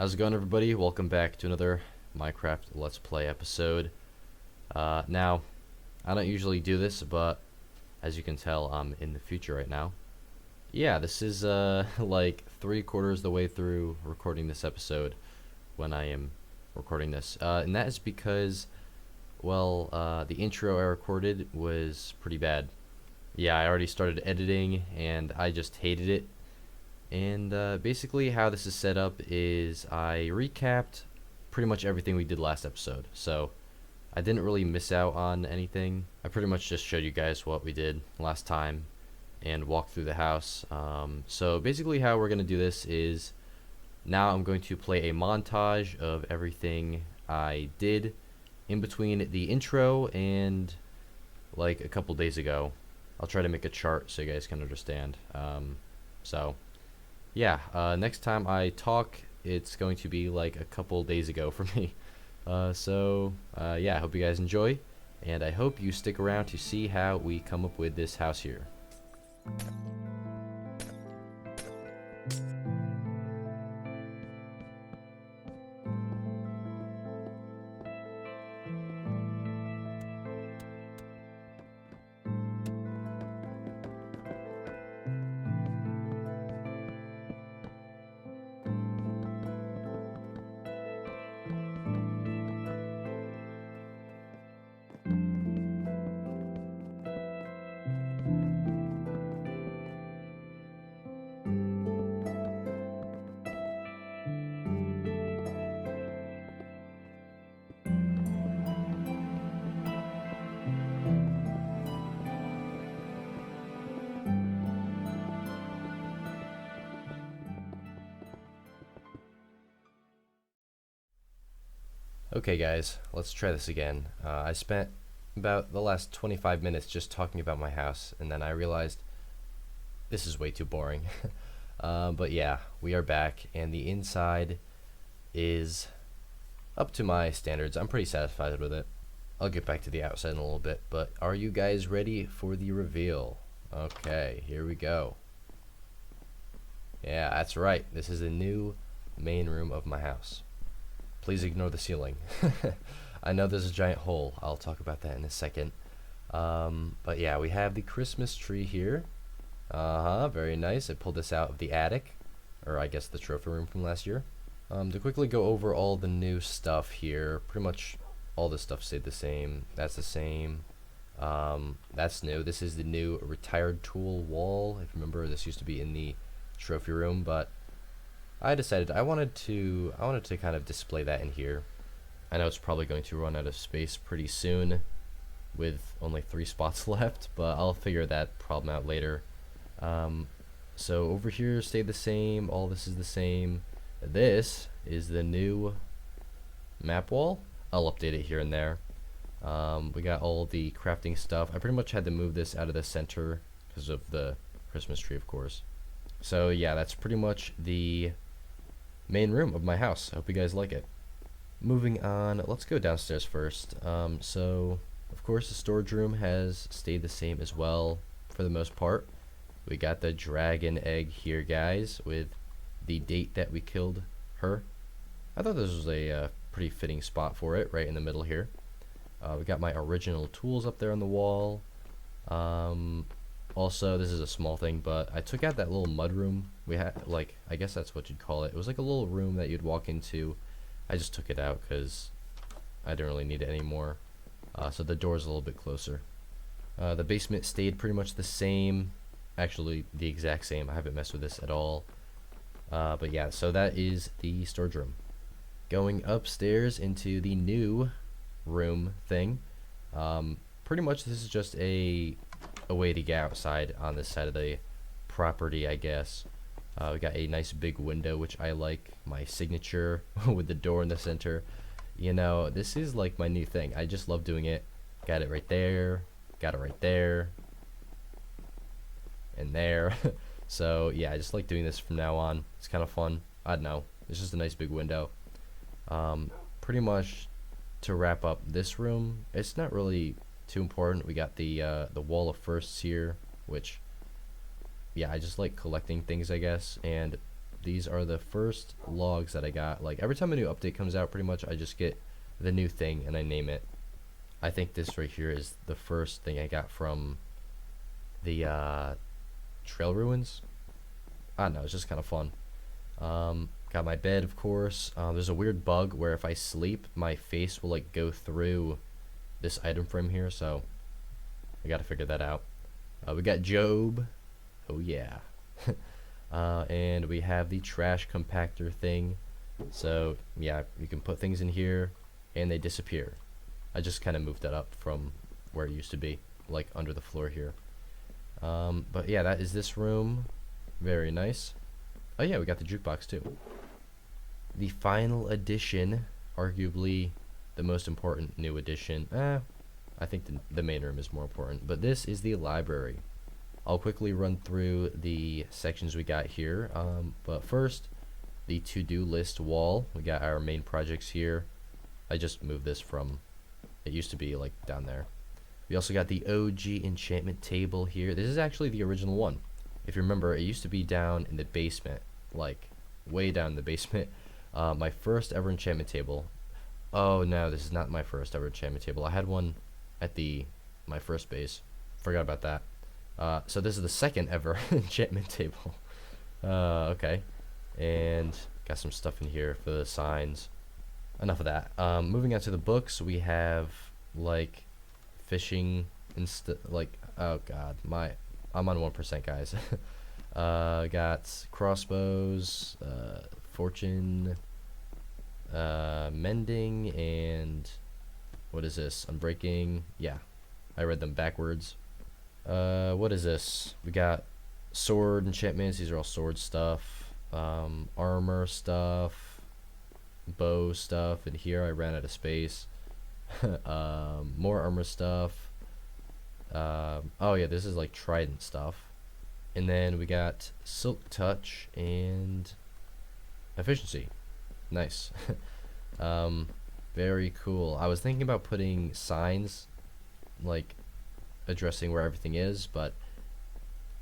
How's it going, everybody? Welcome back to another Minecraft Let's Play episode. Now, I don't usually do this, but as you can tell, I'm in the future right now. Yeah, this is like 3/4 the way through recording this episode when I am recording this, and that is because, well, the intro I recorded was pretty bad. Yeah, I already started editing, and I just hated it. And basically how this is set up is I recapped pretty much everything we did last episode. So I didn't really miss out on anything. I pretty much just showed you guys what we did last time and walked through the house. So basically how we're going to do this is now I'm going to play a montage of everything I did in between the intro and like a couple days ago. I'll try to make a chart so you guys can understand. So yeah, next time I talk, it's going to be like a couple days ago for me. Yeah, I hope you guys enjoy, and I hope you stick around to see how we come up with this house here. Okay guys, let's try this again. I spent about the last 25 minutes just talking about my house, and then I realized this is way too boring. But yeah, we are back, and the inside is up to my standards. I'm pretty satisfied with it. I'll get back to the outside in a little bit, but are you guys ready for the reveal? Okay, here we go. Yeah, that's right. This is the new main room of my house. Please ignore the ceiling. I know there's a giant hole. I'll talk about that in a second. But yeah, we have the Christmas tree here. Very nice. I pulled this out of the attic, or I guess the trophy room from last year. To quickly go over all the new stuff here, pretty much all the stuff stayed the same. That's the same. That's new. This is the new retired tool wall. If you remember, this used to be in the trophy room, but I decided I wanted to kind of display that in here. I know it's probably going to run out of space pretty soon with only 3 spots left, but I'll figure that problem out later. So over here stayed the same. All this is the same. This is the new map wall. I'll update it here and there. We got all the crafting stuff. I pretty much had to move this out of the center because of the Christmas tree, of course. So yeah, that's pretty much the main room of my house. I hope you guys like it. Moving on, let's go downstairs first. So of course the storage room has stayed the same as well for the most part. We got the dragon egg here, guys, with the date that we killed her. I thought this was a pretty fitting spot for it, right in the middle here. We got my original tools up there on the wall. Also, this is a small thing, but I took out that little mud room we had, like, I guess that's what you'd call it. It was like a little room that you'd walk into. I just took it out because I didn't really need it anymore. So the door's a little bit closer. The basement stayed pretty much the same. Actually, the exact same. I haven't messed with this at all. But yeah, so that is the storage room. Going upstairs into the new room thing. Pretty much this is just a way to get outside on this side of the property, I guess. We got a nice big window, which I like. My signature with the door in the center. You know, this is like my new thing. I just love doing it. Got it right there. Got it right there. And there. So yeah, I just like doing this from now on. It's kind of fun. I don't know. It's just a nice big window. Pretty much to wrap up this room, it's not really too important. We got the wall of firsts here, which yeah, I just like collecting things, I guess. And these are the first logs that I got. Like every time a new update comes out, pretty much I just get the new thing and I name it. I think this right here is the first thing I got from the trail ruins. I don't know, it's just kind of fun. Got my bed, of course. There's a weird bug where if I sleep, my face will like go through this item frame here, so I gotta figure that out. We got Job. Oh yeah. And we have the trash compactor thing. So yeah, you can put things in here and they disappear. I just kind of moved that up from where it used to be, like under the floor here. But yeah, that is this room. Very nice. Oh yeah, we got the jukebox too. The final addition, arguably the most important new addition. I think the main room is more important, but this is the library. I'll quickly run through the sections we got here. But first, the to-do list wall. We got our main projects here. I just moved this from, it used to be like down there. We also got the OG enchantment table here. This is actually the original one. If you remember, it used to be down in the basement, like way down in the basement. My first ever enchantment table. Oh no, this is not my first ever enchantment table. I had one at my first base. Forgot about that. So this is the second ever enchantment table. Okay. And got some stuff in here for the signs. Enough of that. Moving on to the books, we have like fishing and like, oh god, I'm on 1%, guys. Got crossbows, fortune, mending, and what is this? Unbreaking. Yeah, I read them backwards. What is this? We got sword enchantments. These are all sword stuff. Armor stuff, bow stuff, and here I ran out of space. More armor stuff. Oh yeah, this is like trident stuff. And then we got silk touch and efficiency. Nice. Very cool. I was thinking about putting signs like addressing where everything is, but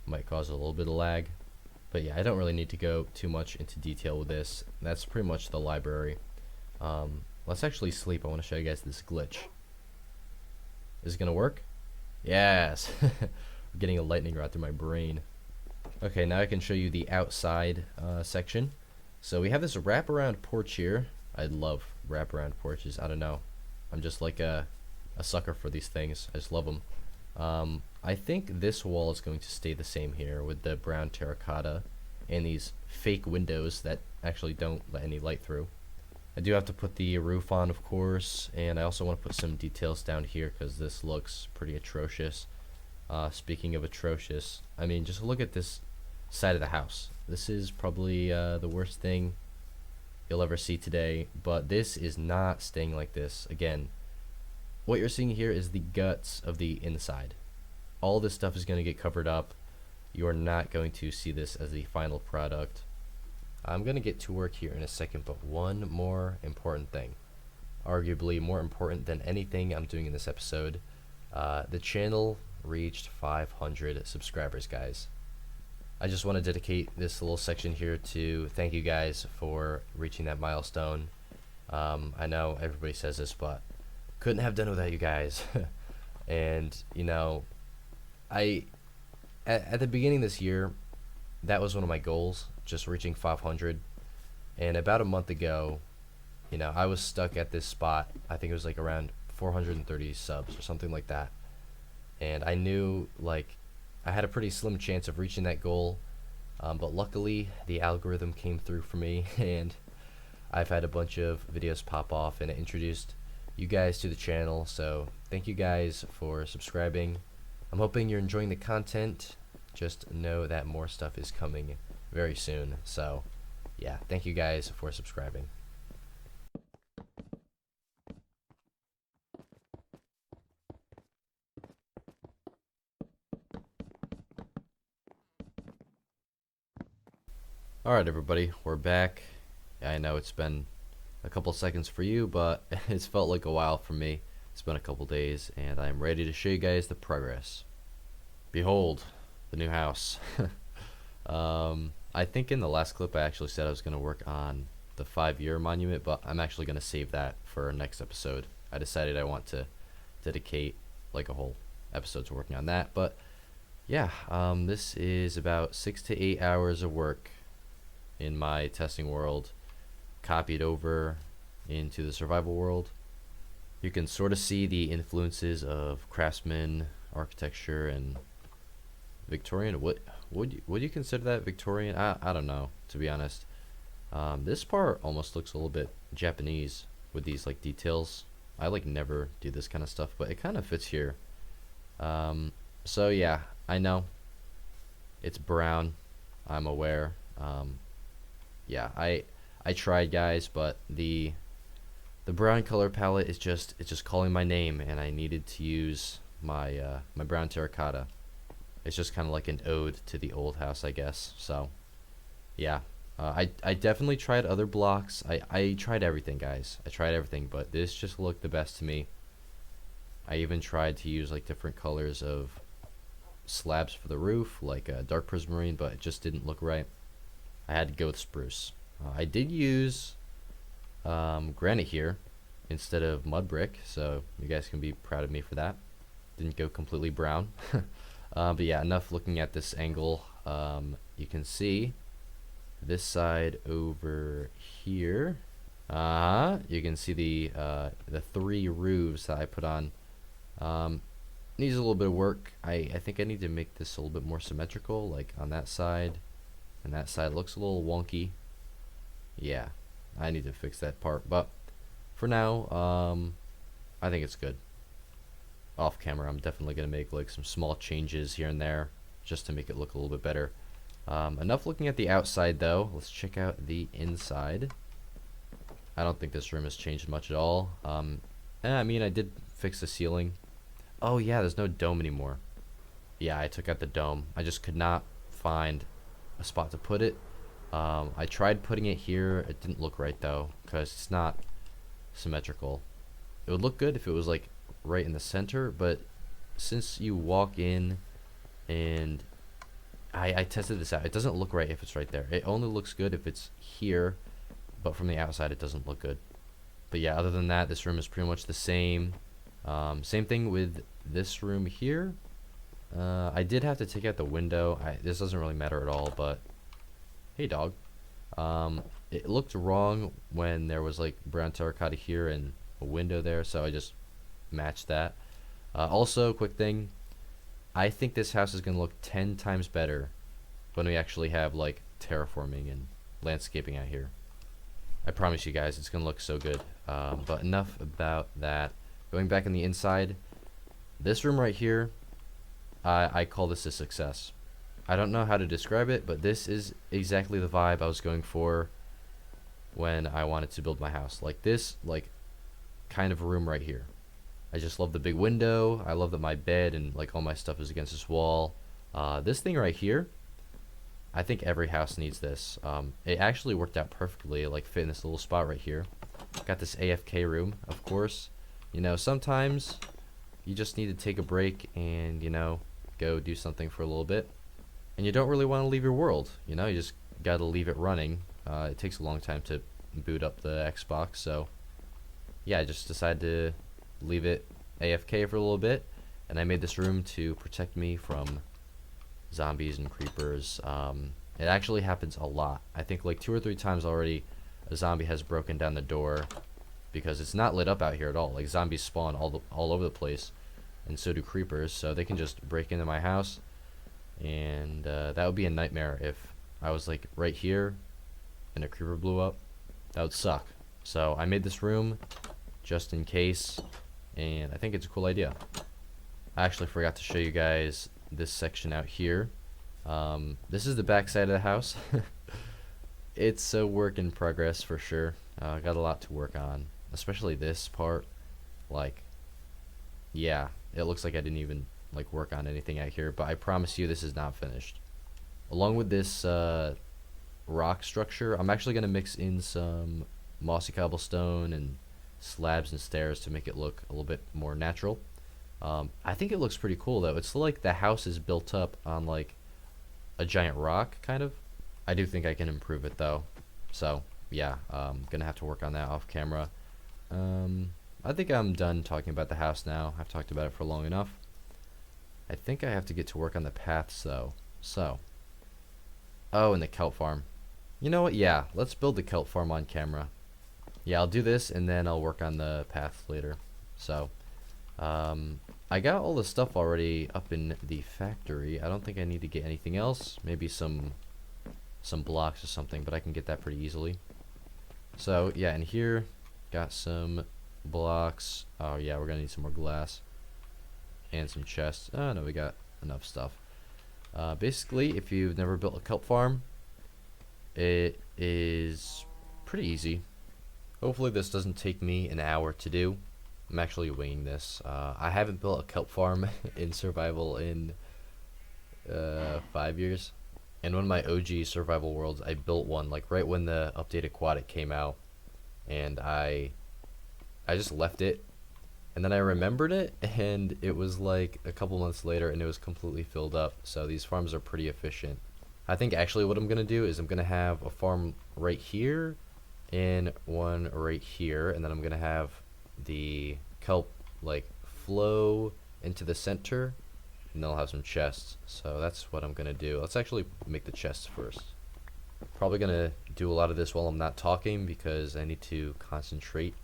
might cause a little bit of lag. But yeah, I don't really need to go too much into detail with this. That's pretty much the library. Let's actually sleep. I want to show you guys this glitch. Is it gonna work? Yes. We're getting a lightning rod through my brain. Okay, now I can show you the outside section. So we have this wraparound porch here. I love wraparound porches. I don't know. I'm just like a sucker for these things. I just love them. I think this wall is going to stay the same here with the brown terracotta and these fake windows that actually don't let any light through. I do have to put the roof on, of course, and I also want to put some details down here because this looks pretty atrocious. Speaking of atrocious, I mean, just look at this side of the house. This is probably the worst thing you'll ever see today, but this is not staying like this. Again, what you're seeing here is the guts of the inside. All this stuff is going to get covered up. You are not going to see this as the final product. I'm going to get to work here in a second, but one more important thing. Arguably more important than anything I'm doing in this episode. The channel reached 500 subscribers, guys. I just want to dedicate this little section here to thank you guys for reaching that milestone. I know everybody says this, but couldn't have done it without you guys. And you know, at the beginning of this year, that was one of my goals, just reaching 500. And about a month ago, you know, I was stuck at this spot. I think it was like around 430 subs or something like that. And I knew like I had a pretty slim chance of reaching that goal. But luckily the algorithm came through for me, and I've had a bunch of videos pop off, and it introduced you guys to the channel. So thank you guys for subscribing. I'm hoping you're enjoying the content. Just know that more stuff is coming very soon. So yeah, thank you guys for subscribing. Alright everybody, we're back. I know it's been a couple seconds for you, but it's felt like a while for me. It's been a couple days, and I'm ready to show you guys the progress. Behold, the new house. I think in the last clip I actually said I was going to work on the 5-year monument, but I'm actually going to save that for our next episode. I decided I want to dedicate like a whole episode to working on that. But yeah, this is about 6 to 8 hours of work in my testing world, copied over into the survival world. You can sort of see the influences of craftsman architecture and Victorian. What would you consider that Victorian? I don't know, to be honest. This part almost looks a little bit Japanese with these like details. I like never do this kind of stuff, but it kind of fits here. So yeah, I know it's brown. I'm aware. Yeah, I tried, guys, but the brown color palette is just it's just calling my name, and I needed to use my my brown terracotta. It's just kind of like an ode to the old house, I guess. So yeah, I definitely tried other blocks. I tried everything, guys. I tried everything, but this just looked the best to me. I even tried to use like different colors of slabs for the roof, like dark prismarine, but it just didn't look right. I had to go with spruce. I did use granite here instead of mud brick, so you guys can be proud of me for that. Didn't go completely brown. But yeah, enough looking at this angle. You can see this side over here. You can see the 3 roofs that I put on. Needs a little bit of work. I think I need to make this a little bit more symmetrical, like on that side, and that side looks a little wonky. Yeah, I need to fix that part, but for now, I think it's good. Off camera, I'm definitely gonna make like some small changes here and there just to make it look a little bit better. Enough looking at the outside though. Let's check out the inside. I don't think this room has changed much at all. I mean, I did fix the ceiling. Oh yeah, there's no dome anymore. Yeah, I took out the dome. I just could not find a spot to put it. I tried putting it here. It didn't look right though, because it's not symmetrical. It would look good if it was like right in the center, but since you walk in and I tested this out, it doesn't look right if it's right there. It only looks good if it's here, but from the outside it doesn't look good. But yeah, other than that, this room is pretty much the same. Same thing with this room here. I did have to take out the window. This doesn't really matter at all, but hey dog. It looked wrong when there was like brown terracotta here and a window there, so I just matched that. Also, quick thing, I think this house is gonna look 10 times better when we actually have like terraforming and landscaping out here. I promise you guys, it's gonna look so good. But enough about that. Going back on the inside, this room right here, I call this a success. I don't know how to describe it, but this is exactly the vibe I was going for when I wanted to build my house. Like this, like kind of a room right here. I just love the big window. I love that my bed and like all my stuff is against this wall. This thing right here, I think every house needs this. It actually worked out perfectly, like fit in this little spot right here. Got this AFK room, of course. You know, sometimes you just need to take a break and, you know, go do something for a little bit. And you don't really want to leave your world, you know, you just got to leave it running. It takes a long time to boot up the Xbox, so yeah, I just decided to leave it AFK for a little bit, and I made this room to protect me from zombies and creepers. It actually happens a lot. I think like 2 or 3 times already a zombie has broken down the door because it's not lit up out here at all. Like zombies spawn all over the place, and so do creepers, so they can just break into my house, and that would be a nightmare if I was like right here and a creeper blew up. That would suck. So I made this room just in case, and I think it's a cool idea. I actually forgot to show you guys this section out here. This is the back side of the house. It's a work in progress for sure. Got a lot to work on, especially this part. Like, yeah, it looks like I didn't even like work on anything out here, but I promise you this is not finished. Along with this rock structure, I'm actually going to mix in some mossy cobblestone and slabs and stairs to make it look a little bit more natural. I think it looks pretty cool though. It's like the house is built up on like a giant rock, kind of. I do think I can improve it though. So yeah, gonna have to work on that off camera. I think I'm done talking about the house now. I've talked about it for long enough. I think I have to get to work on the paths though. So, oh, and the kelp farm. You know what? Yeah, let's build the kelp farm on camera. Yeah, I'll do this and then I'll work on the paths later. So, I got all the stuff already up in the factory. I don't think I need to get anything else. Maybe some blocks or something, but I can get that pretty easily. So yeah, and here got some blocks. Oh yeah, we're gonna need some more glass and some chests. Oh no, we got enough stuff. Basically, if you've never built a kelp farm, it is pretty easy. Hopefully this doesn't take me an hour to do. I'm actually winging this. I haven't built a kelp farm in survival in 5 years. In one of my OG survival worlds, I built one like right when the update aquatic came out, and I just left it, and then I remembered it, and it was like a couple months later, and it was completely filled up. So these farms are pretty efficient. I think actually what I'm gonna do is I'm gonna have a farm right here, and one right here, and then I'm gonna have the kelp like flow into the center, and then I'll have some chests. So that's what I'm gonna do. Let's actually make the chests first. Probably gonna do a lot of this while I'm not talking because I need to concentrate.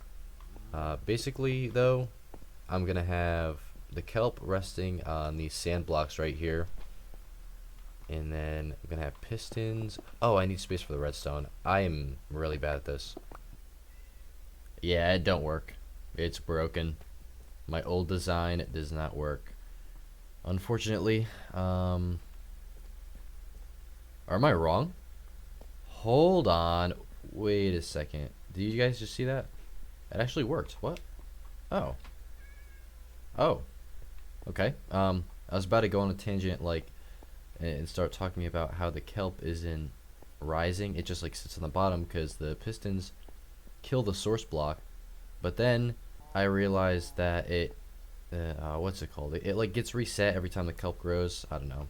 Basically though, I'm gonna have the kelp resting on these sand blocks right here, and then I'm gonna have pistons. Oh, I need space for the redstone. I am really bad at this. Yeah, it don't work. It's broken. My old design does not work, unfortunately. Or am I wrong? Hold on. Wait a second. Did you guys just see that? It actually worked. What? Oh. Oh. Okay. I was about to go on a tangent, like, and start talking about how the kelp isn't rising. It just, like, sits on the bottom because the pistons kill the source block. But then I realized that it, what's it called? It like gets reset every time the kelp grows. I don't know.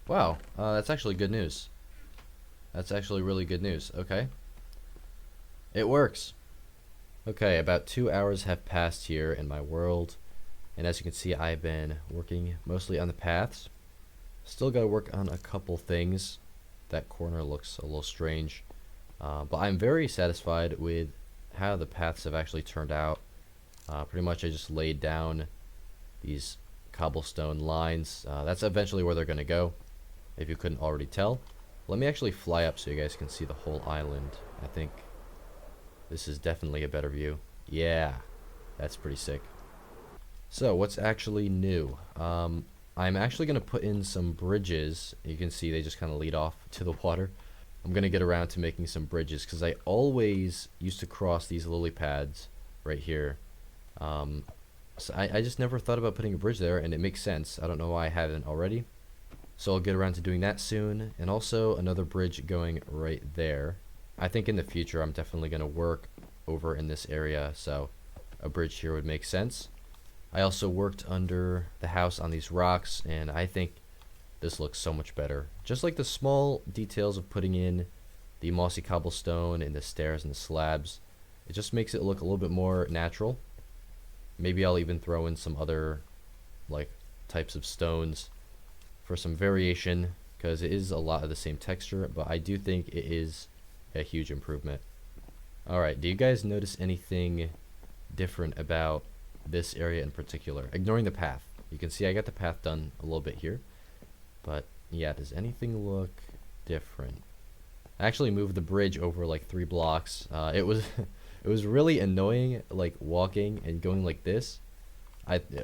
Wow, that's actually good news. That's actually really good news. Okay. It works. Okay, about 2 hours have passed here in my world, and as you can see, I've been working mostly on the paths. Still got to work on a couple things. That corner looks a little strange, but I'm very satisfied with how the paths have actually turned out. Pretty much I just laid down these cobblestone lines. That's eventually where they're going to go, if you couldn't already tell. Let me actually fly up so you guys can see the whole island. I think this is definitely a better view. Yeah, that's pretty sick. So what's actually new? I'm actually going to put in some bridges. You can see they just kind of lead off to the water. I'm going to get around to making some bridges because I always used to cross these lily pads right here. So I just never thought about putting a bridge there, and it makes sense. I don't know why I haven't already. So I'll get around to doing that soon, and also another bridge going right there. I think in the future I'm definitely going to work over in this area, so a bridge here would make sense. I also worked under the house on these rocks, and I think this looks so much better. Just like the small details of putting in the mossy cobblestone and the stairs and the slabs, it just makes it look a little bit more natural. Maybe I'll even throw in some other like types of stones for some variation, because it is a lot of the same texture, but I do think it is a huge improvement. Alright, do you guys notice anything different about this area in particular? Ignoring the path. You can see I got the path done a little bit here. But yeah, does anything look different? I actually moved the bridge over like 3 blocks. It was it was really annoying, like walking and going like this.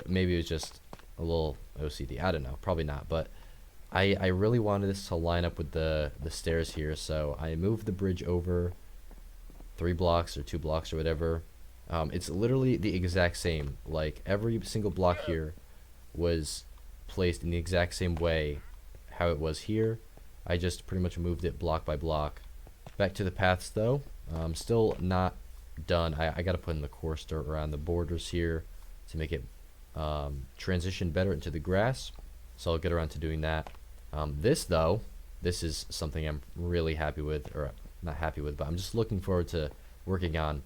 Maybe it was just a little OCD. I don't know. Probably not. But I really wanted this to line up with the stairs here, so I moved the bridge over 3 blocks or 2 blocks or whatever. It's literally the exact same. Like every single block here was placed in the exact same way how it was here. I just pretty much moved it block by block. Back to the paths though. Still not done. I gotta put in the coarse dirt around the borders here to make it transition better into the grass. So I'll get around to doing that. This though, this is something I'm really happy with, or not happy with, but I'm just looking forward to working on.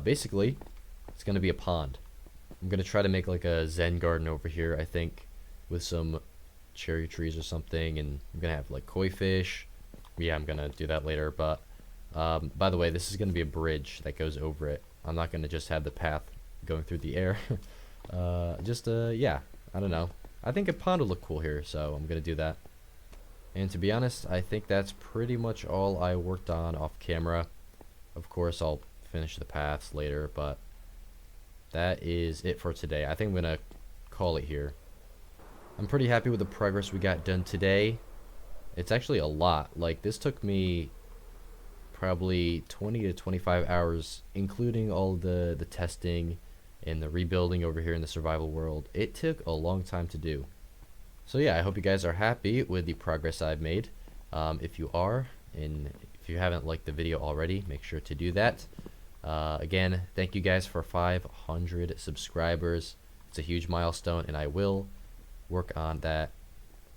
Basically, it's going to be a pond. I'm going to try to make like a Zen garden over here, I think, with some cherry trees or something, and I'm going to have like koi fish. Yeah, I'm going to do that later, but by the way, this is going to be a bridge that goes over it. I'm not going to just have the path going through the air. Yeah, I don't know. I think a pond would look cool here, so I'm going to do that. And to be honest, I think that's pretty much all I worked on off camera. Of course, I'll finish the paths later, but that is it for today. I think I'm going to call it here. I'm pretty happy with the progress we got done today. It's actually a lot. Like, this took me probably 20 to 25 hours, including all the testing and the rebuilding over here in the survival world. It took a long time to do. So yeah, I hope you guys are happy with the progress I've made. If you are, and if you haven't liked the video already, make sure to do that. Again, thank you guys for 500 subscribers. It's a huge milestone, and I will work on that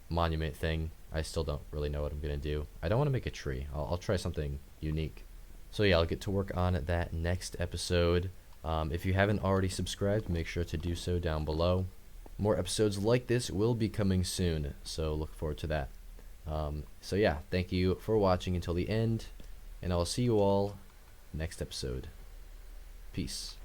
monument thing. I still don't really know what I'm going to do. I don't want to make a tree. I'll try something unique. So yeah, I'll get to work on that next episode. If you haven't already subscribed, make sure to do so down below. More episodes like this will be coming soon, so look forward to that. So yeah, thank you for watching until the end, and I'll see you all next episode. Peace.